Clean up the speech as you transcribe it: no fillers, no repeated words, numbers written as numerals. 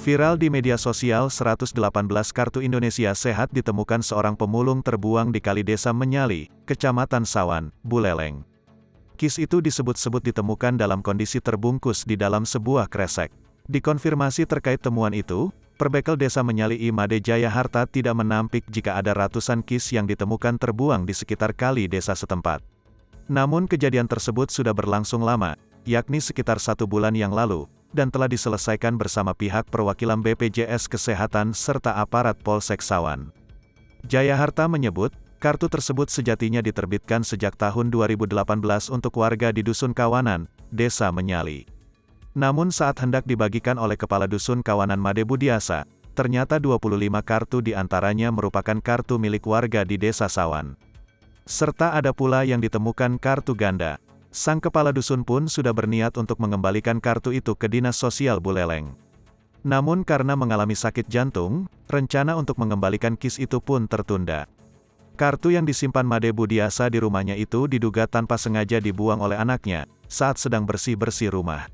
Viral di media sosial, 118 kartu Indonesia Sehat ditemukan seorang pemulung terbuang di kali Desa Menyali, Kecamatan Sawan, Buleleng. Kis itu disebut-sebut ditemukan dalam kondisi terbungkus di dalam sebuah kresek. Dikonfirmasi terkait temuan itu, Perbekel Desa Menyali Imade Jaya Harta tidak menampik jika ada ratusan kis yang ditemukan terbuang di sekitar kali desa setempat. Namun kejadian tersebut sudah berlangsung lama, yakni sekitar 1 bulan yang lalu, dan telah diselesaikan bersama pihak perwakilan BPJS Kesehatan serta aparat Polsek Sawan. Jaya Harta menyebut, kartu tersebut sejatinya diterbitkan sejak tahun 2018 untuk warga di Dusun Kawanan, Desa Menyali. Namun saat hendak dibagikan oleh Kepala Dusun Kawanan Made Budiasa, ternyata 25 kartu diantaranya merupakan kartu milik warga di Desa Sawan. Serta ada pula yang ditemukan kartu ganda. Sang kepala dusun pun sudah berniat untuk mengembalikan kartu itu ke Dinas Sosial Buleleng. Namun karena mengalami sakit jantung, rencana untuk mengembalikan kis itu pun tertunda. Kartu yang disimpan Made Budiasa di rumahnya itu diduga tanpa sengaja dibuang oleh anaknya, saat sedang bersih-bersih rumah.